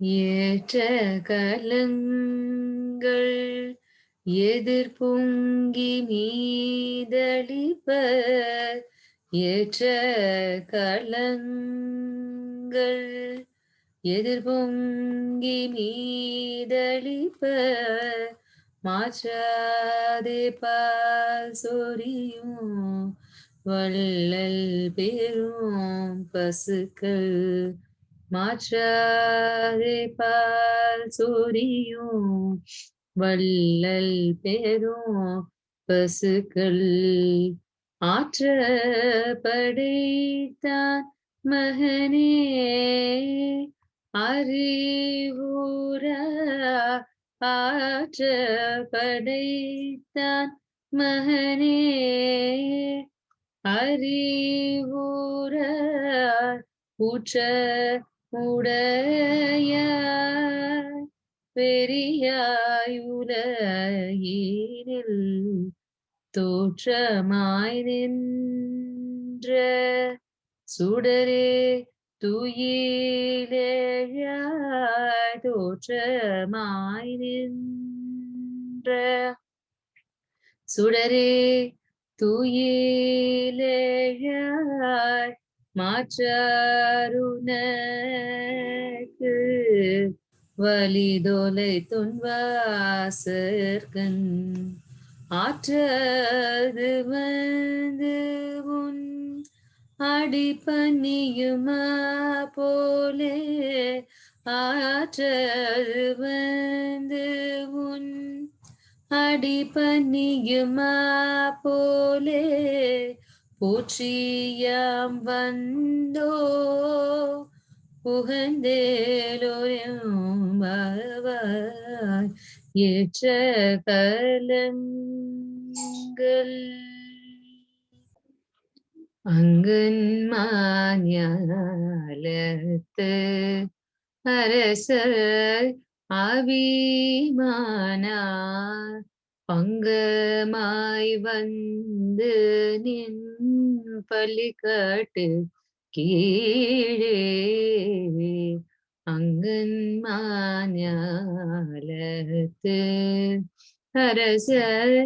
ஏற்ற கலங்கள் எதிர்பொங்கி மீதளிப்ப ஏற்ற கலங்கள் எதிர்பொங்கி மீதளிப்ப மாற்றாதே பால் சொரியும் வள்ளல் பெரும் பசுக்கள் மாற்றாதே பால் சொரியும் வள்ளல் பெரும் பசுக்கள் ஆற்ற படைத்தான் மகனே அறிவுற ஆற்ற படைத்தான் மகனே அறிவுற ஊற்ற உடைய பெரியாய் உலகினில் தோற்றமாய் நின்ற சுடரே துயிலேயாய் தோற்றமாய் நின்ற சுடரே துயிலேயாய் மாற்றாருனக்கு வலிதோலை துன்வாசற்கண் ஆற்றது வந்து உன் அடிபணியுமா போலே ஆற்றது வந்து உன் அடிபணியுமா போலே போற்றியாம் வந்தோ புகந்தேலோரும் பவாய் ஏற்ற கலங்கள் அங்கன் மாஞாலத்து அரசர் அபிமானார் பங்கமாய் வந்து நின் பள்ளிக்காட்டு கீழே அங்கன் மாஞாலத்து அரசர்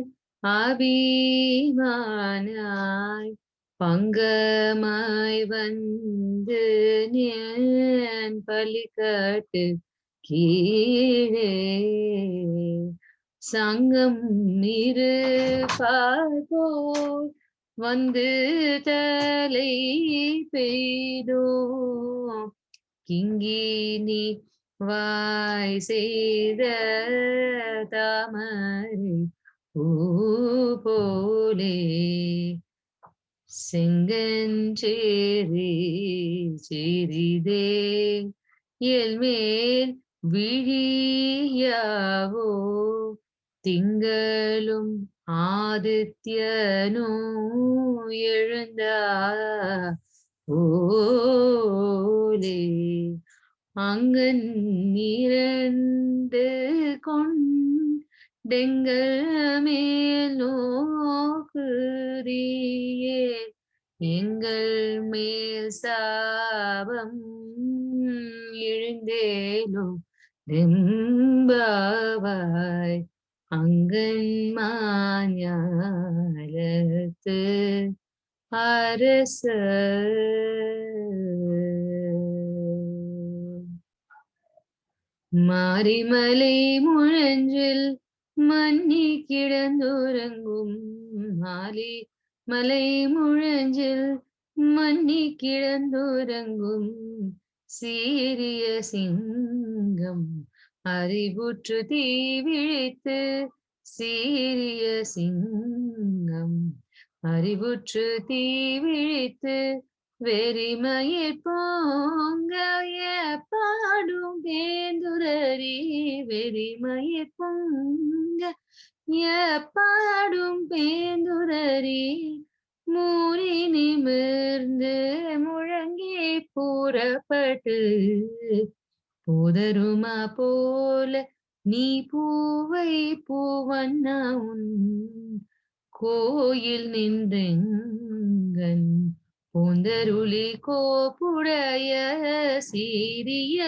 அபிமானாய் பங்கமாய் வந்து நின் பள்ளிக்காட்டு கீழே சங்கம் இருப்பார்போல் வந்து தலை பெய்தோ கிங்கினி வாய் செய்த தாமரை பூ போலே செங்கஞ்சேரி சிறிதே எல்மேல் விழியாவோ திங்களும் ஆதித்யனோ எழுந்தா ஓலே அங்கன் இரண்டு கொண்டெங்கள் மேல் நோக்குதியே எங்கள் மேல் சாபம் எழுந்தேனோ தெம்பாவாய் அங்கன் மாஞாலத்து அரச மாரிமலை முழஞ்சில் மன்னி கிடந்துறங்கும் மாலி மலை முழஞ்சில் மன்னி கிடந்துறங்கும் சீரிய சிங்கம் அறிவுற்று தீவிழித்து சீரிய சிங்கம் அறிவுற்று தீவிழித்து வெறிமயிர் பொங்க பாடும் பேந்துரரி வெறிமயிர் பொங்க பாடும் பேந்துரரி மூறி நிமிர்ந்து முழங்கி புறப்பட்டு போதருமா போல நீ பூவை பூவண்ணா உன் கோயில் நின்றெங்கன் பூந்தருளி கோப்புடைய சீரிய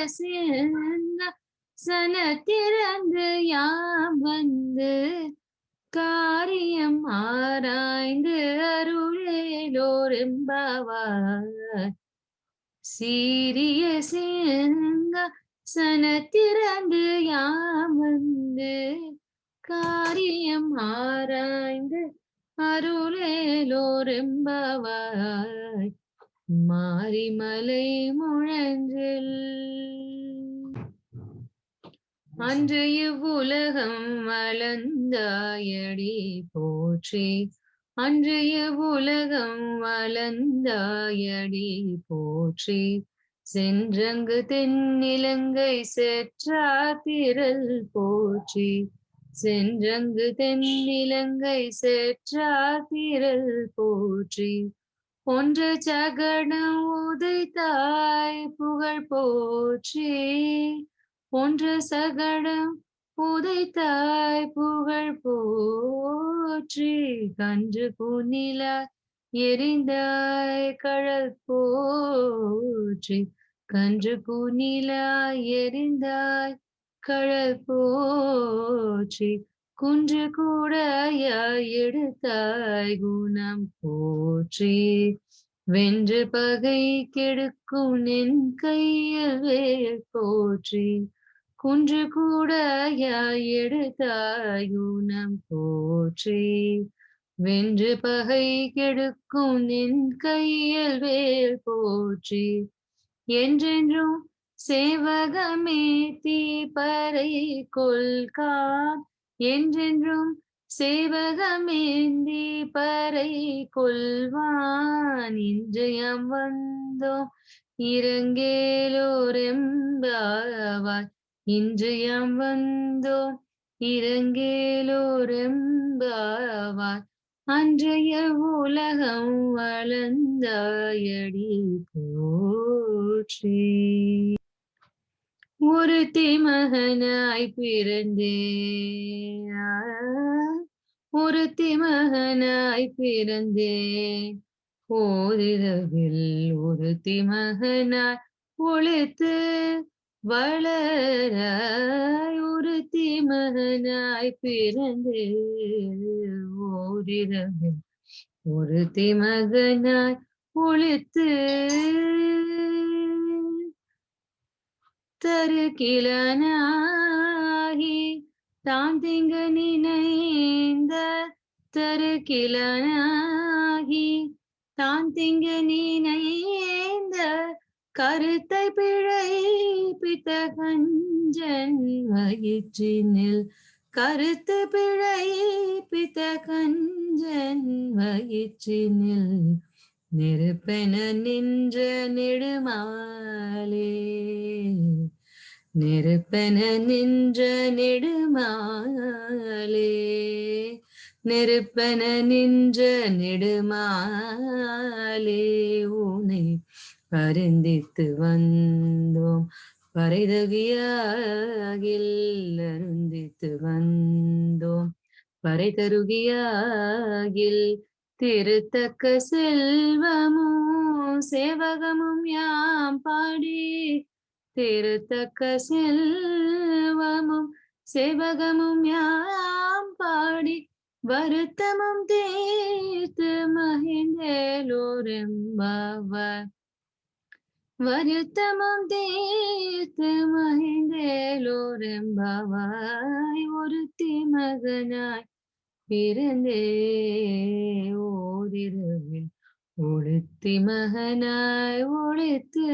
சனத்திறந்து யாம் வந்து காரியம் ஆராய்ந்து அருளேலோரெம்பாவாய். சீரிய சனத்திறந்து யாம் வந்து காரியம் ஆராய்ந்து அருளேலோரெம்பாவாய். மாரிமலை முழஞ்சில் அன்று இவ்வுலகம் வளர்ந்தாயடி போற்றி. அன்று இவ்வுலகம் வளர்ந்தாயடி போற்றி. சென்றங்கு தென்னிலங்கை செற்றாத்திரல் போற்றி. சென்றங்கு தென்னிலங்கை செற்றாத்திரல் போற்றி. ஒன்று சகடம் உதைத்தாய் புகழ் போற்றி. ஒன்று சகடம் உதைத்தாய் புகழ் போற்றி. கன்று புனிலாய் எரிந்தாய் கழல் போற்றி. கன்று புனிலாய் எரிந்தாய் கழல் போற்றி. குன்று கூடையாய் எடுத்தாய் குணம் போற்றி. வென்று பகை கெடுக்கும் நின் கையில் வேல் போற்றி. குன்று கூடையாய் எடுத்தாய் குணம் போற்றி. வென்று பகை கெடுக்கும் நின் கையில் வேல் போற்றி. என்றென்றும் சேவகமே தீபறை கொள்கான். என்றென்றும் சேவகமேந்தி பறை கொள்வான். இன்றையம் வந்தோம் இரங்கேலோரெம்பாவாய். இன்றையம் வந்தோம் இரங்கேலோரெம்பாவாய். அன்றைய உலகம் வளர்ந்தாயடி போற்றி. ஒருத்தி மகனாய் பிறந்தே. ஒருத்தி மகனாய் பிறந்தே. ஓரிரவில் ஒருத்தி மகனாய் ஒளித்து வளராய். ஒருத்தி மகனாய் பிறந்தே. ஓரிரவில் ஒருத்தி மகனாய் ஒளித்து தருகிலனாகி தான் திங்க நினைந்த. தருகிலனாகி தான் திங்க நினைந்த கருத்தை பிழைப்பித்த கஞ்சன் வயிற்றினில். கருத்து பிழைப்பித்த கஞ்சன் வயிற்றினில். நெருப்பென நின்ற நெடுமாலே. நெருப்பென நின்ற நெடுமாலே. நெருப்பென நின்ற நெடுமாலே. உனை பரிந்தித்து வந்தோம் பறைதகியாகில். அருந்தித்து வந்தோம் பறைதருகியாகில். திருத்தக்க செல்வமும் சேவகமும் யாம் பாடி. திருத்தக்க செல்வமும் சேவகமும் யாம் பாடி. வருத்தமும் தீர்த்து மகிழ்ந்தேலோரெம்பாவாய். வருத்தமும் தீர்த்து மகிழ்ந்தேலோரெம்பாவாய். ஒருத்தி மகனாய் பிறந்தே. ஓரிரவில் ஒருத்தி மகனாய் ஒளித்து